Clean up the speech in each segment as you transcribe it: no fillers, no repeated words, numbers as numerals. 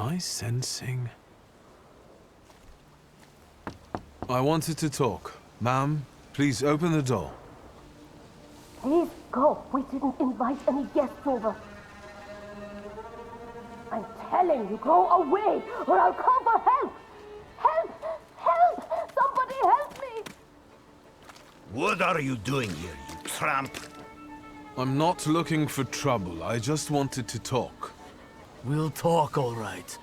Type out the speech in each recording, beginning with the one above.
I sensing? I wanted to talk. Ma'am, please open the door. Please go. We didn't invite any guests over. I'm telling you, go away, or I'll call for help! Help! Help! Somebody help me! What are you doing here, you tramp? I'm not looking for trouble. I just wanted to talk. We'll talk, all right.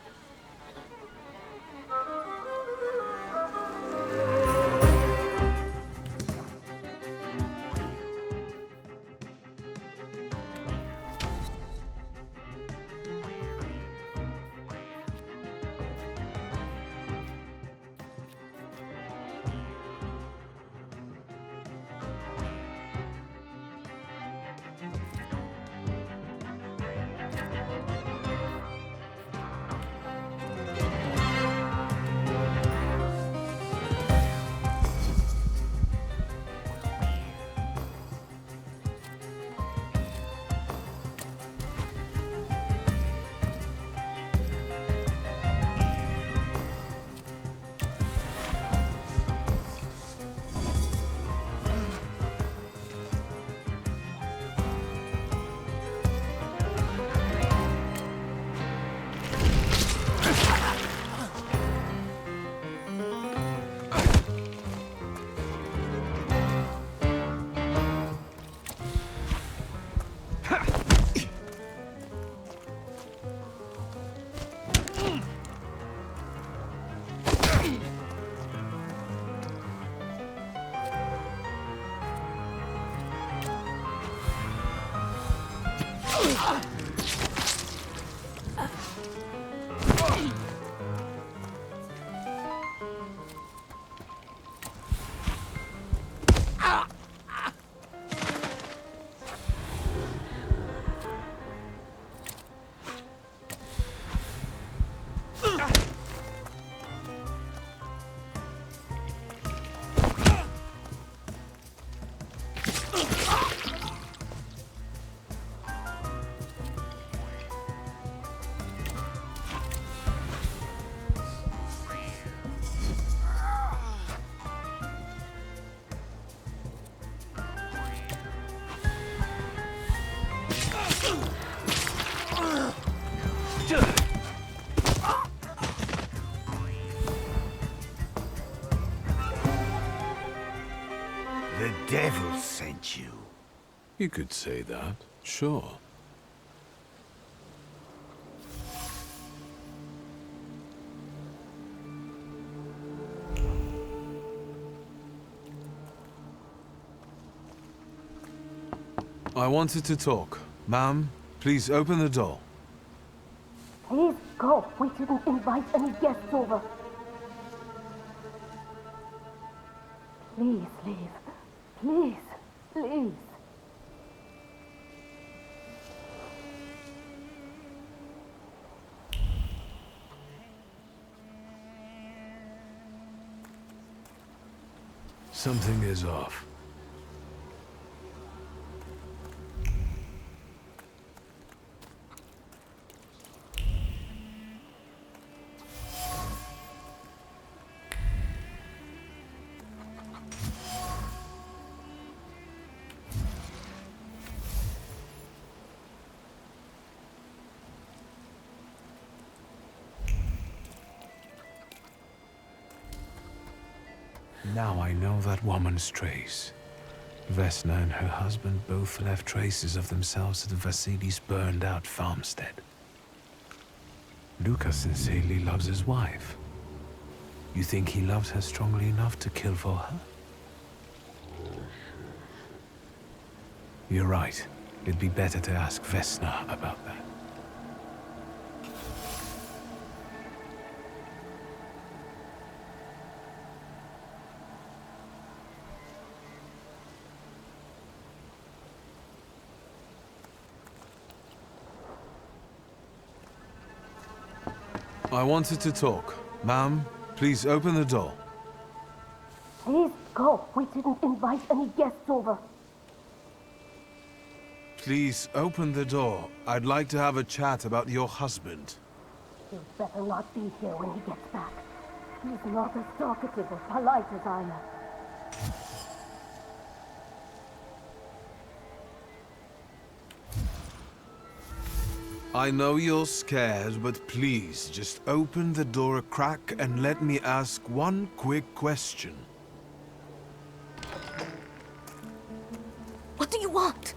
The devil sent you. You could say that, sure. I wanted to talk. Ma'am, please open the door. Please go. We didn't invite any guests over. Please leave. Please, please. Something is off. Now I know that woman's trace. Vesna and her husband both left traces of themselves at Vasily's burned-out farmstead. Lucas sincerely loves his wife. You think he loves her strongly enough to kill for her? You're right. It'd be better to ask Vesna about that. I wanted to talk. Ma'am, please open the door. Please go. We didn't invite any guests over. Please open the door. I'd like to have a chat about your husband. You'd better not be here when he gets back. He's not as talkative or polite as I am. I know you're scared, but please, just open the door a crack and let me ask one quick question. What do you want?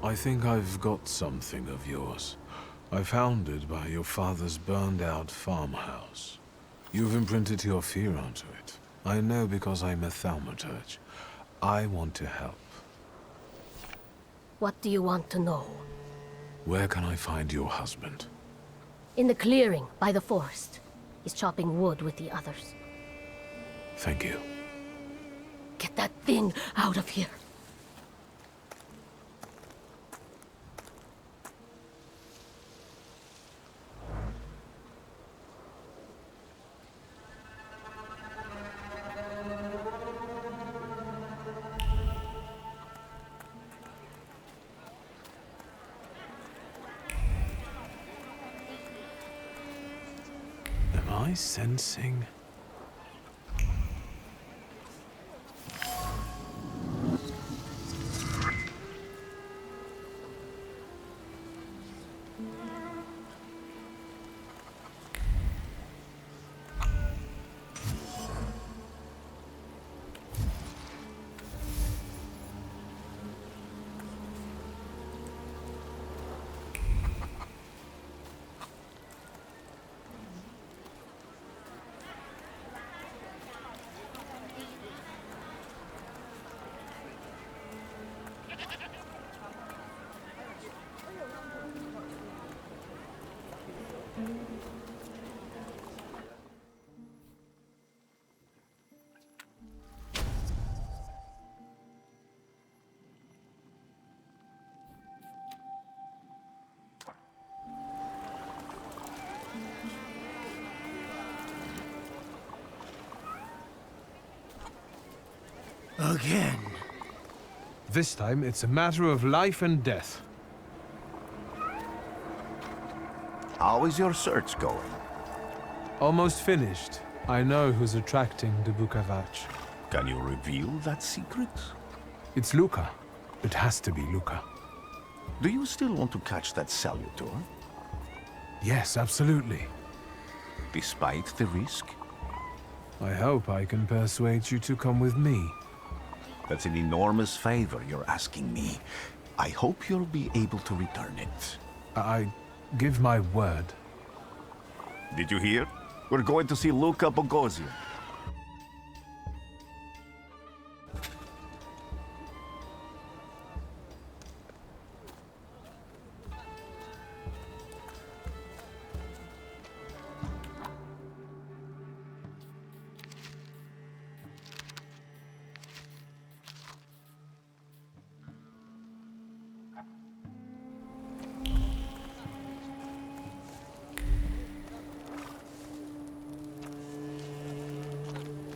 I think I've got something of yours. I found it by your father's burned-out farmhouse. You've imprinted your fear onto it. I know because I'm a thaumaturge. I want to help. What do you want to know? Where can I find your husband? In the clearing, by the forest. He's chopping wood with the others. Thank you. Get that thing out of here. Am I sensing? Again. This time, it's a matter of life and death. How is your search going? Almost finished. I know who's attracting the Bukavach. Can you reveal that secret? It's Luca. It has to be Luca. Do you still want to catch that salutor? Yes, absolutely. Despite the risk? I hope I can persuade you to come with me. That's an enormous favor you're asking me. I hope you'll be able to return it. I give my word. Did you hear? We're going to see Luca Bogosian.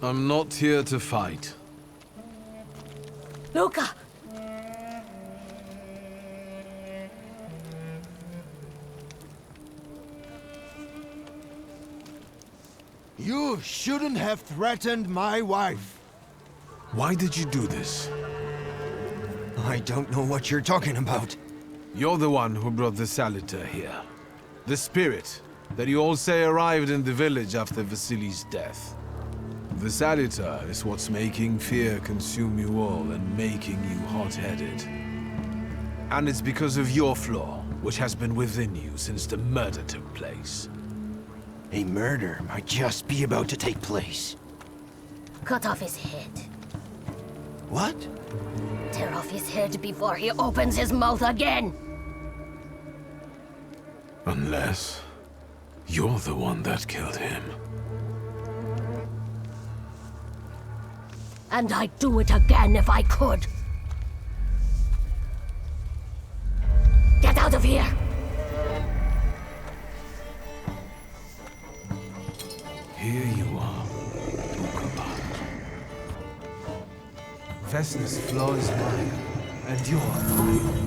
I'm not here to fight. Luca! You shouldn't have threatened my wife. Why did you do this? I don't know what you're talking about. You're the one who brought the Salutor here. The spirit that you all say arrived in the village after Vasily's death. The Salutor is what's making fear consume you all and making you hot-headed. And it's because of your flaw, which has been within you since the murder took place. A murder might just be about to take place. Cut off his head. What? Tear off his head before he opens his mouth again! Unless you're the one that killed him. And I'd do it again if I could. Get out of here! Here you are, Bukabat. Vesna's flaw is mine, and you're mine.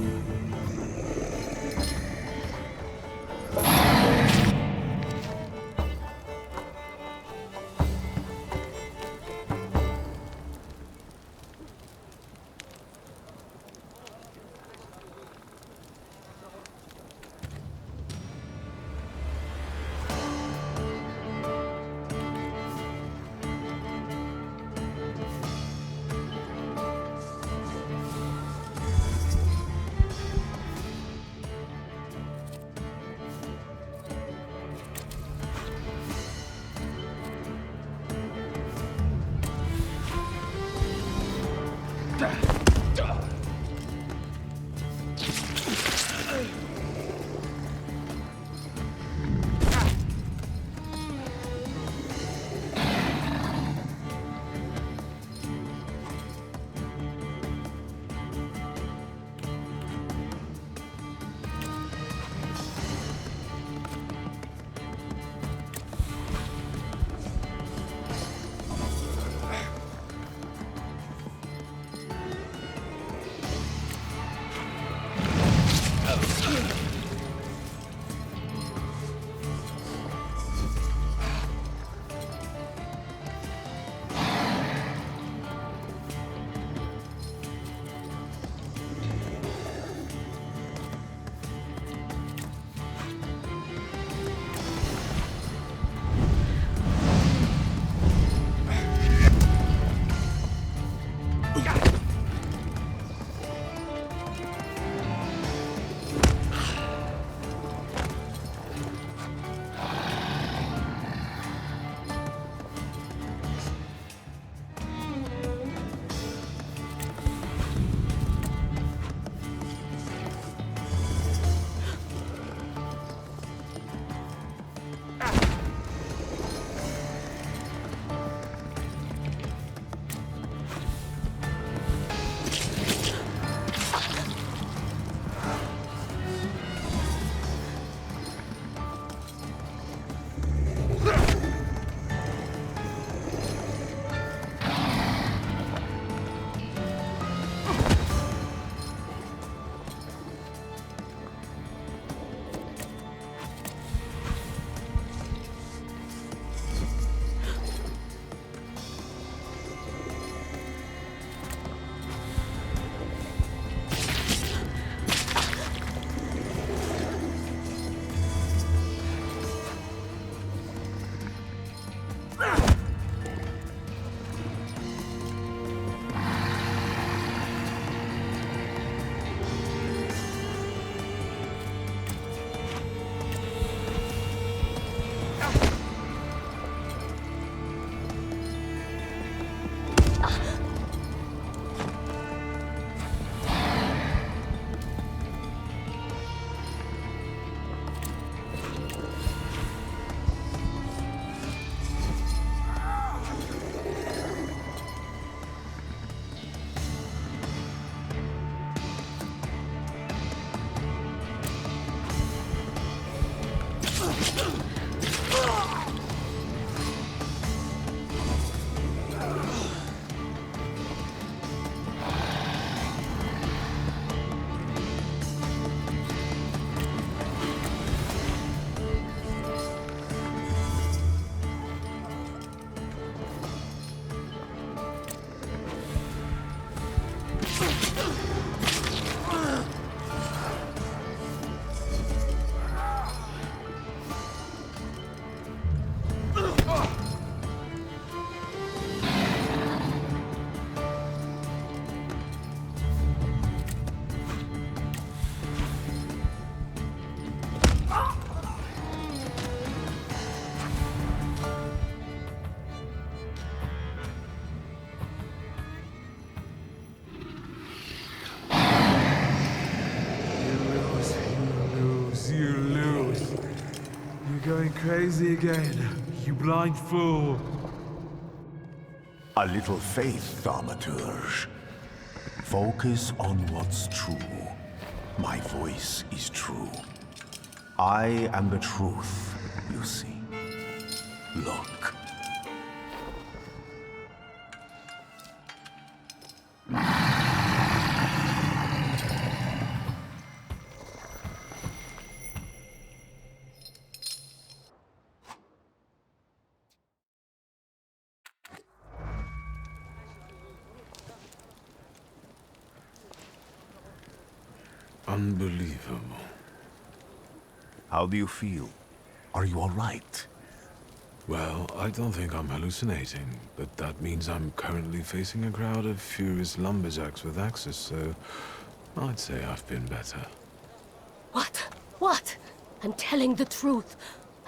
Going crazy again, you blind fool. A little faith, Thaumaturge. Focus on what's true. My voice is true. I am the truth, you see. Look. Unbelievable. How do you feel? Are you all right? Well, I don't think I'm hallucinating, but that means I'm currently facing a crowd of furious lumberjacks with axes, so I'd say I've been better. What? What? I'm telling the truth.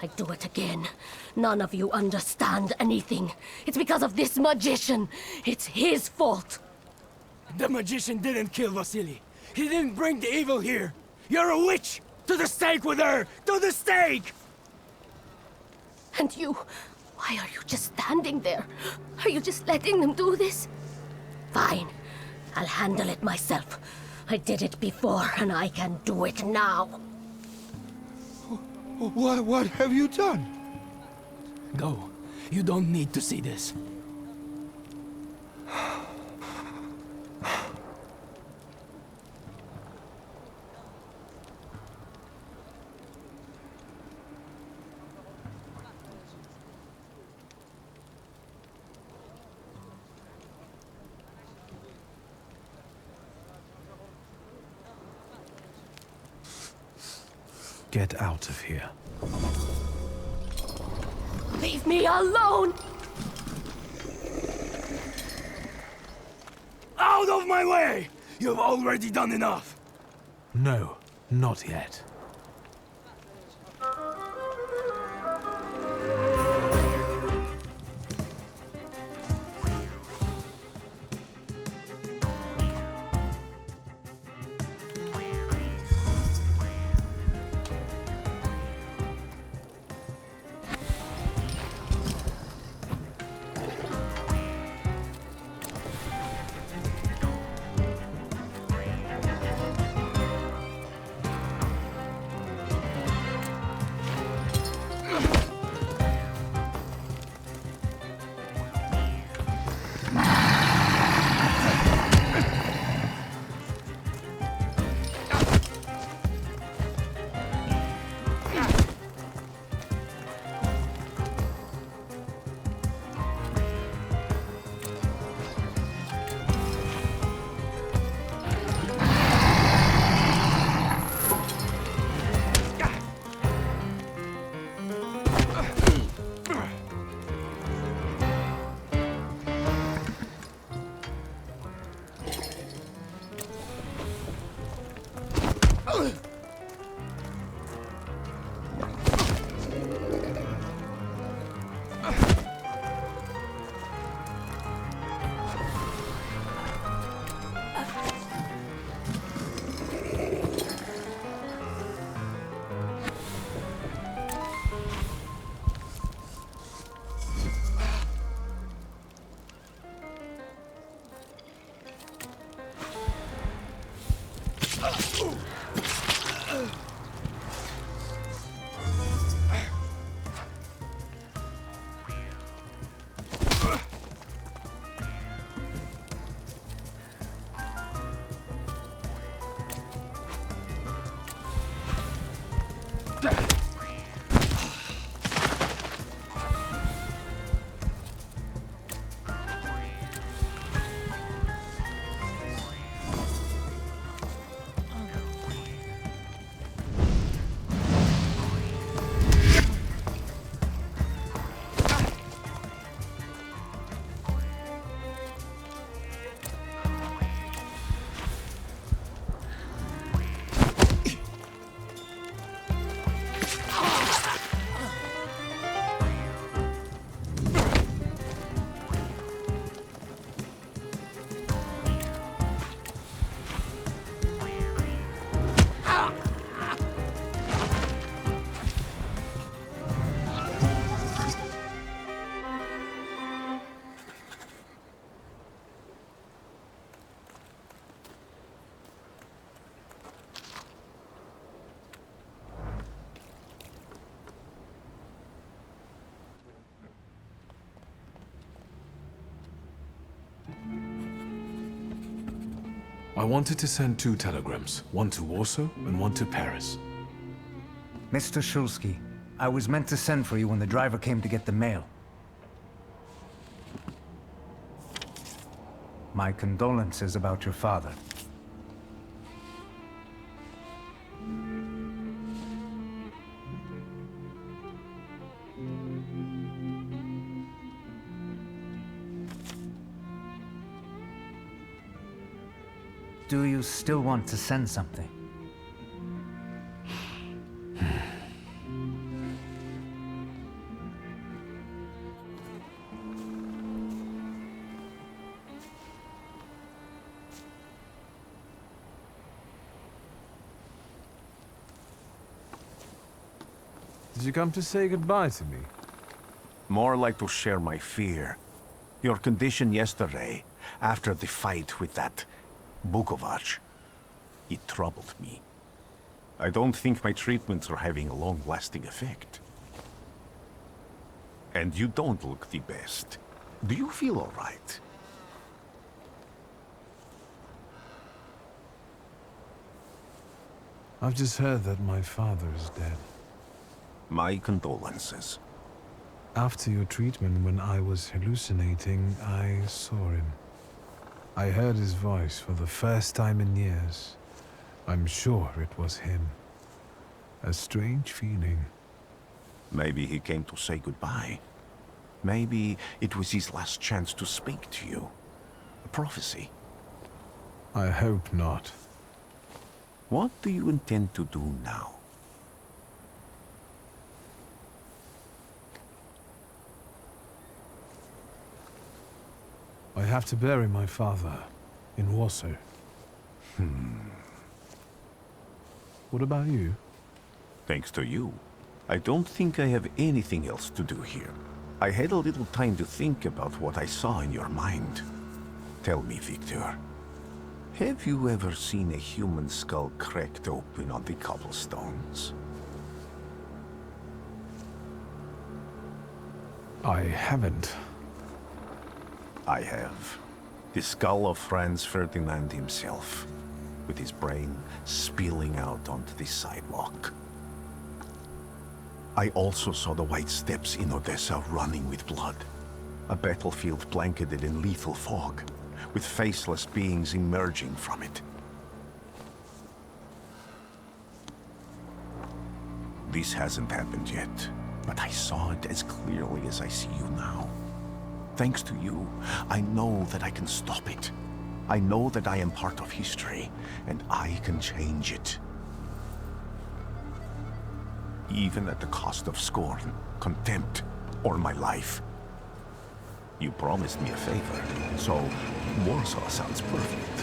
I do it again. None of you understand anything. It's because of this magician. It's his fault. The magician didn't kill Vasily. He didn't bring the evil here. You're a witch! To the stake with her! To the stake! And you, why are you just standing there? Are you just letting them do this? Fine, I'll handle it myself. I did it before, and I can do it now. What have you done? Go. You don't need to see this. Get out of here. Leave me alone! Out of my way! You've already done enough! No, not yet. I wanted to send 2 telegrams, one to Warsaw and one to Paris. Mr. Shulsky, I was meant to send for you when the driver came to get the mail. My condolences about your father. Do you still want to send something? Did you come to say goodbye to me? More like to share my fear. Your condition yesterday, after the fight with that Bukovac, it troubled me. I don't think my treatments are having a long-lasting effect. And you don't look the best. Do you feel all right? I've just heard that my father is dead. My condolences. After your treatment, when I was hallucinating, I saw him. I heard his voice for the first time in years. I'm sure it was him. A strange feeling. Maybe he came to say goodbye. Maybe it was his last chance to speak to you. A prophecy. I hope not. What do you intend to do now? I have to bury my father in Warsaw. What about you? Thanks to you, I don't think I have anything else to do here. I had a little time to think about what I saw in your mind. Tell me, Victor, have you ever seen a human skull cracked open on the cobblestones? I haven't. I have. The skull of Franz Ferdinand himself, with his brain spilling out onto the sidewalk. I also saw the white steps in Odessa running with blood. A battlefield blanketed in lethal fog, with faceless beings emerging from it. This hasn't happened yet, but I saw it as clearly as I see you now. Thanks to you, I know that I can stop it. I know that I am part of history, and I can change it. Even at the cost of scorn, contempt, or my life. You promised me a favor, so Warsaw sounds perfect.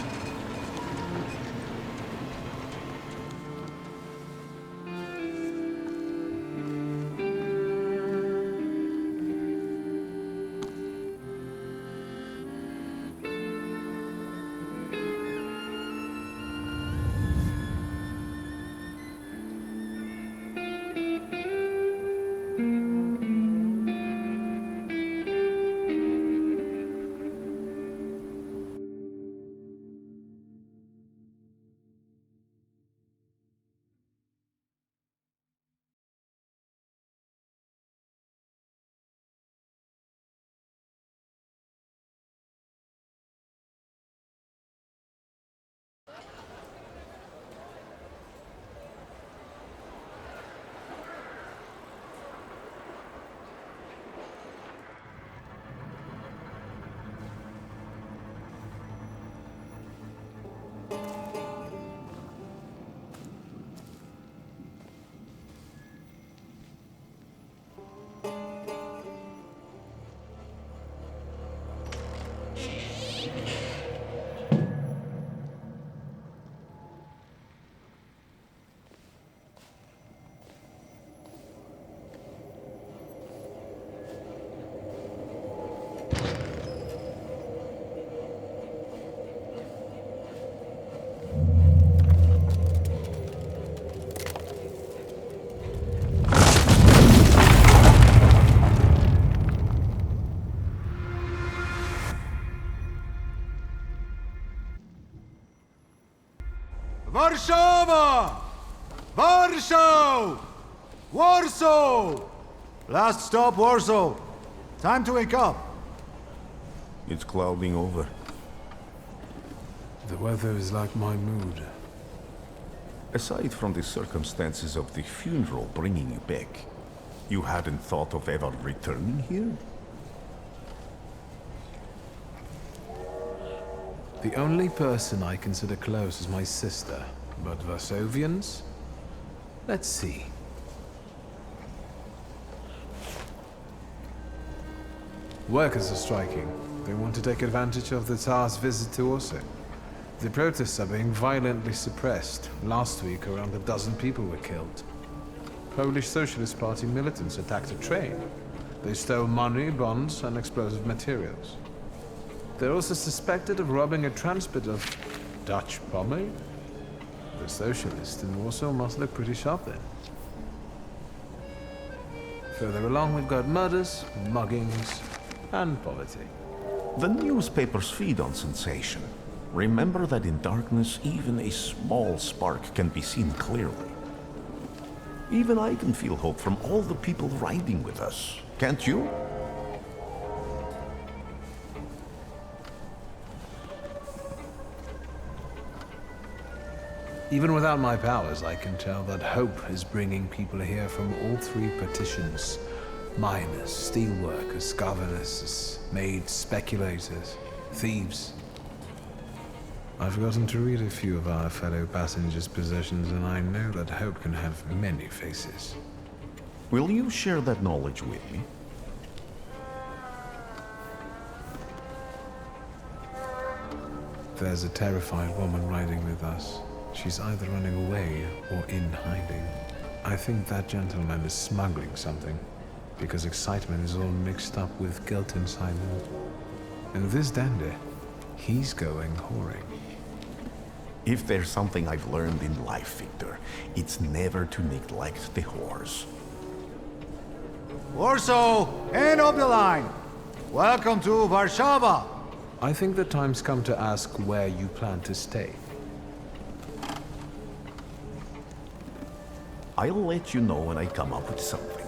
Warszawa! Warsaw! Warsaw! Last stop, Warsaw. Time to wake up. It's clouding over. The weather is like my mood. Aside from the circumstances of the funeral bringing you back, you hadn't thought of ever returning here? The only person I consider close is my sister, but Vasovians? Let's see. Workers are striking. They want to take advantage of the Tsar's visit to Warsaw. The protests are being violently suppressed. Last week, around a dozen people were killed. Polish Socialist Party militants attacked a train. They stole money, bonds, and explosive materials. They're also suspected of robbing a transport of Dutch pomade. The socialists in Warsaw must look pretty sharp then. Further along, we've got murders, muggings, and poverty. The newspapers feed on sensation. Remember that in darkness, even a small spark can be seen clearly. Even I can feel hope from all the people riding with us. Can't you? Even without my powers, I can tell that hope is bringing people here from all three petitions. Miners, steelworkers, governors, maids, speculators, thieves. I've gotten to read a few of our fellow passengers' possessions, and I know that hope can have many faces. Will you share that knowledge with me? There's a terrified woman riding with us. She's either running away or in hiding. I think that gentleman is smuggling something, because excitement is all mixed up with guilt inside him. And this dandy, he's going whoring. If there's something I've learned in life, Victor, it's never to neglect the horse. Warsaw, end of the line. Welcome to Warsaw. I think the time's come to ask where you plan to stay. I'll let you know when I come up with something.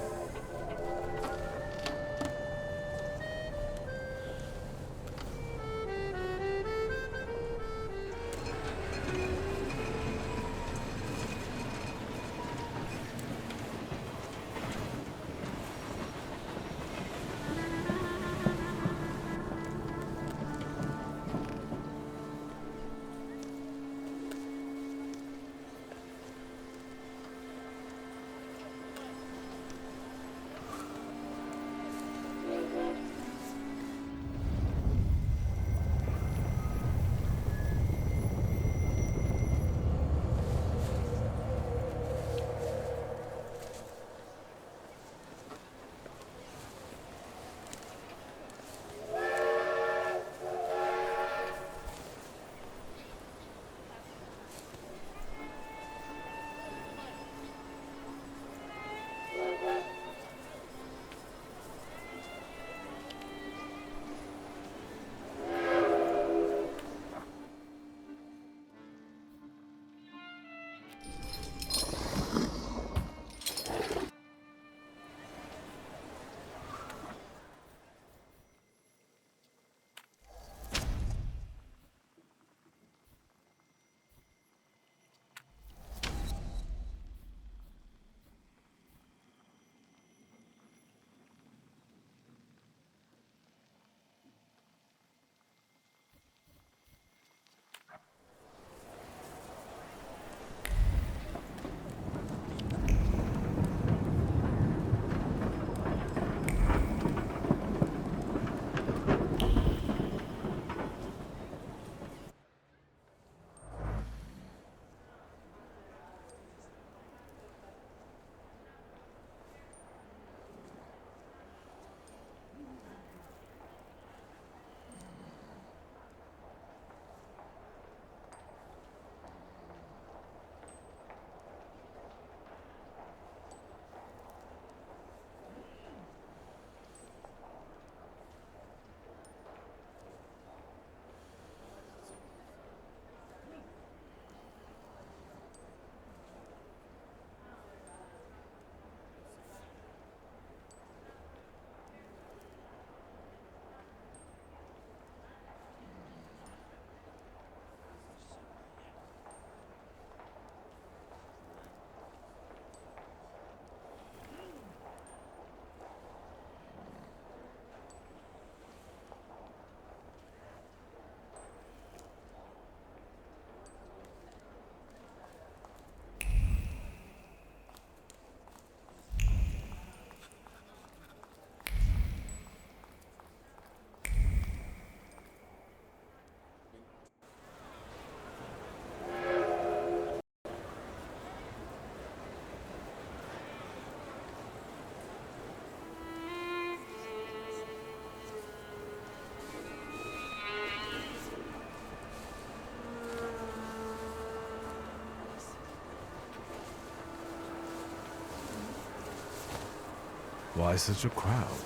Why such a crowd?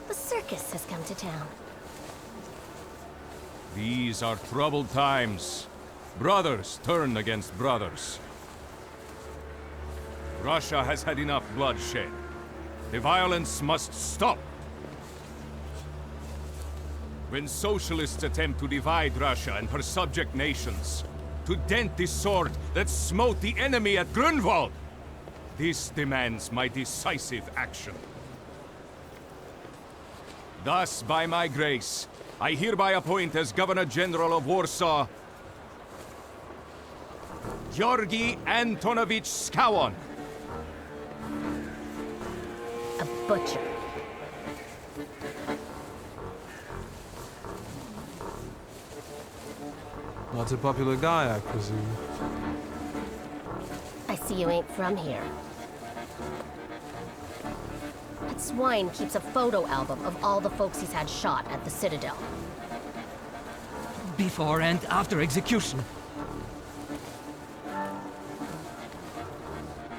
The circus has come to town. These are troubled times. Brothers turn against brothers. Russia has had enough bloodshed. The violence must stop. When socialists attempt to divide Russia and her subject nations, to dent the sword that smote the enemy at Grunwald, this demands my decisive action. Thus, by my grace, I hereby appoint as Governor General of Warsaw, Georgi Antonovich Skowon. A butcher. Not a popular guy, I presume. I see you ain't from here. That swine keeps a photo album of all the folks he's had shot at the Citadel. Before and after execution.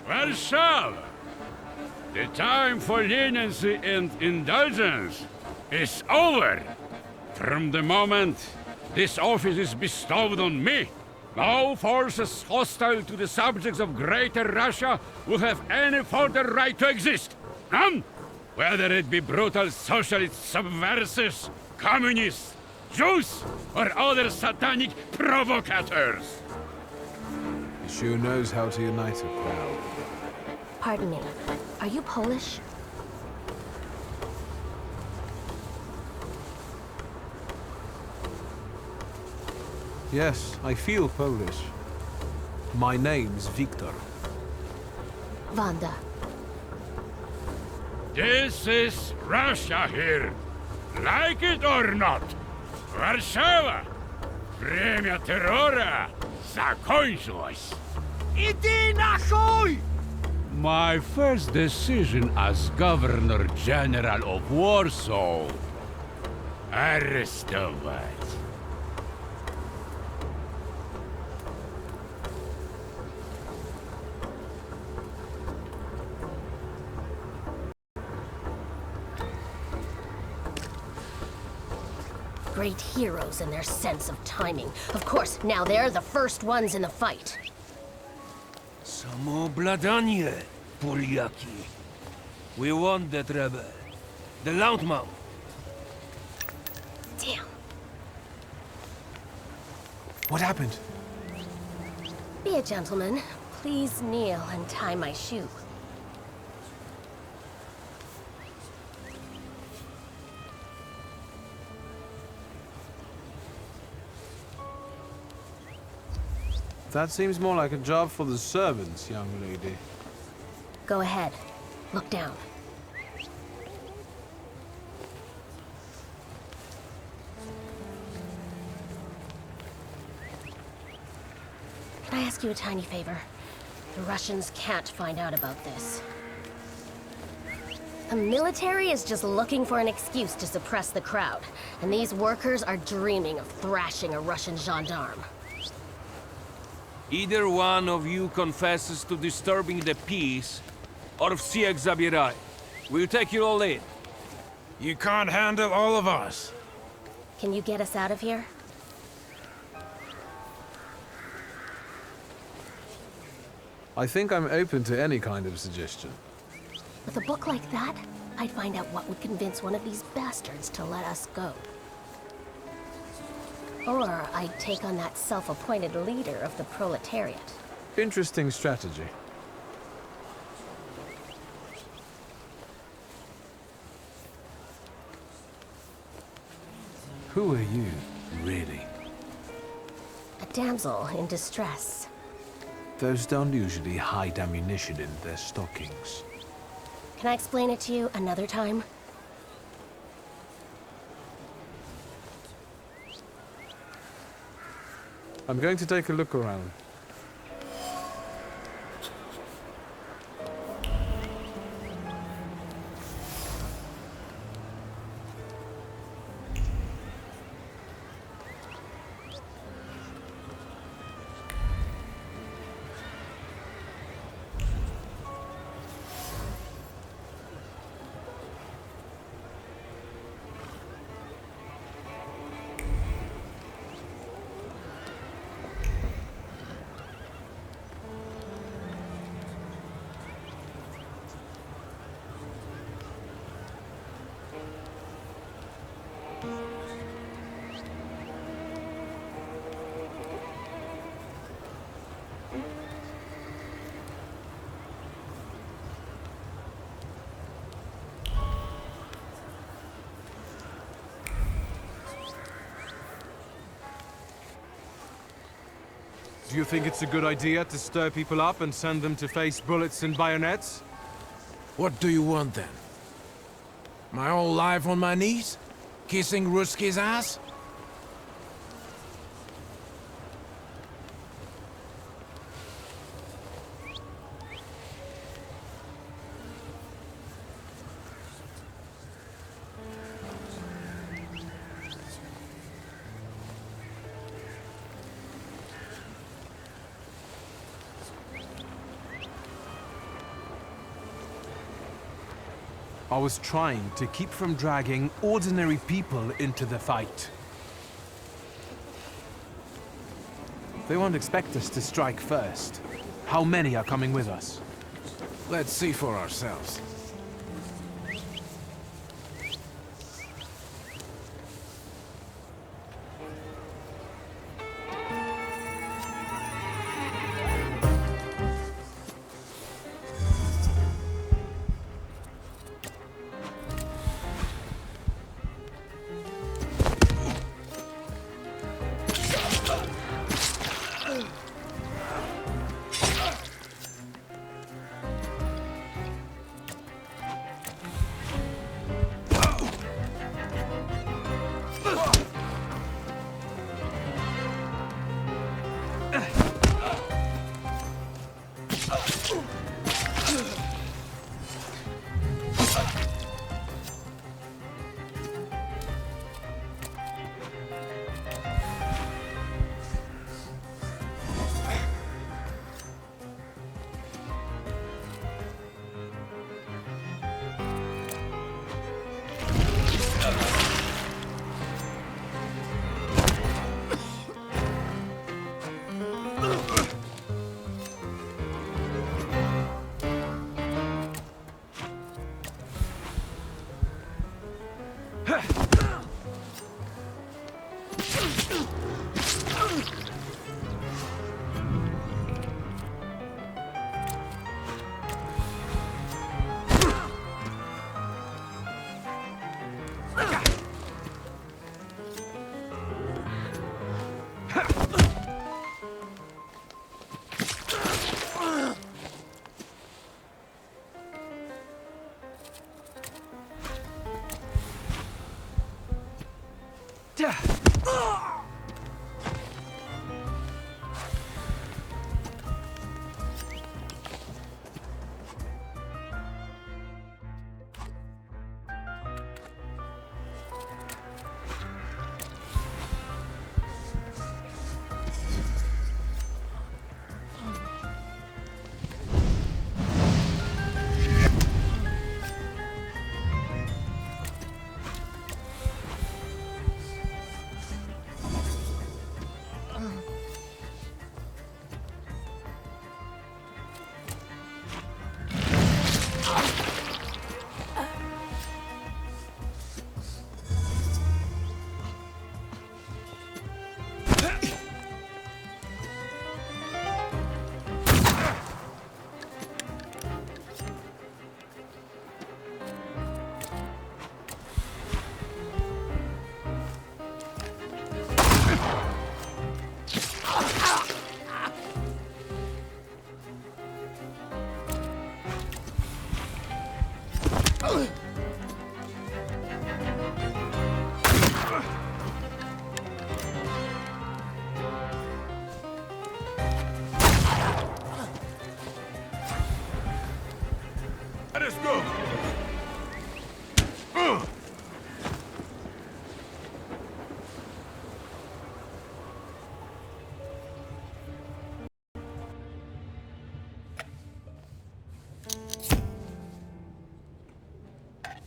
Warsaw! The time for leniency and indulgence is over. From the moment this office is bestowed on me, no forces hostile to the subjects of Greater Russia will have any further right to exist. None! Whether it be brutal socialist subversives, communists, Jews, or other satanic provocators. He sure knows how to unite a crowd. Pardon me, are you Polish? Yes, I feel Polish. My name's Victor. Wanda. This is Russia here. Like it or not. Warszawa! Время террора закончилось. Иди нахуй! My first decision as Governor General of Warsaw. Arrestować. Great heroes in their sense of timing. Of course, now they're the first ones in the fight. Samoobladanie, Polyaki. We want that rebel. The Loudmouth. Damn. What happened? Be a gentleman. Please kneel and tie my shoe. That seems more like a job for the servants, young lady. Go ahead. Look down. Can I ask you a tiny favor? The Russians can't find out about this. The military is just looking for an excuse to suppress the crowd, and these workers are dreaming of thrashing a Russian gendarme. Either one of you confesses to disturbing the peace, or всех забирай. We'll take you all in. You can't handle all of us. Can you get us out of here? I think I'm open to any kind of suggestion. With a book like that, I'd find out what would convince one of these bastards to let us go. Or I'd take on that self-appointed leader of the proletariat. Interesting strategy. Who are you, really? A damsel in distress. Those don't usually hide ammunition in their stockings. Can I explain it to you another time? I'm going to take a look around. Do you think it's a good idea to stir people up and send them to face bullets and bayonets? What do you want then? My whole life on my knees? Kissing Ruski's ass? I was trying to keep from dragging ordinary people into the fight. They won't expect us to strike first. How many are coming with us? Let's see for ourselves.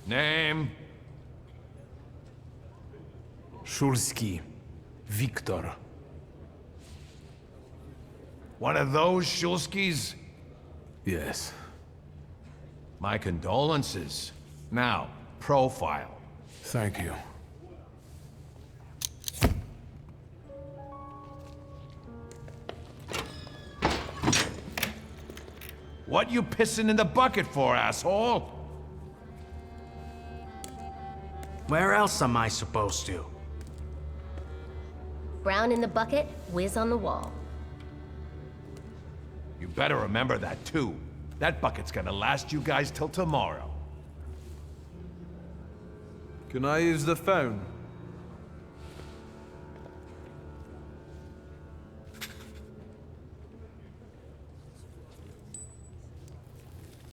Name? Szulski. Victor. One of those Shulskis? Yes. My condolences. Now, profile. Thank you. What you pissing in the bucket for, asshole? Where else am I supposed to? Brown in the bucket, whiz on the wall. You better remember that too. That bucket's gonna last you guys till tomorrow. Can I use the phone?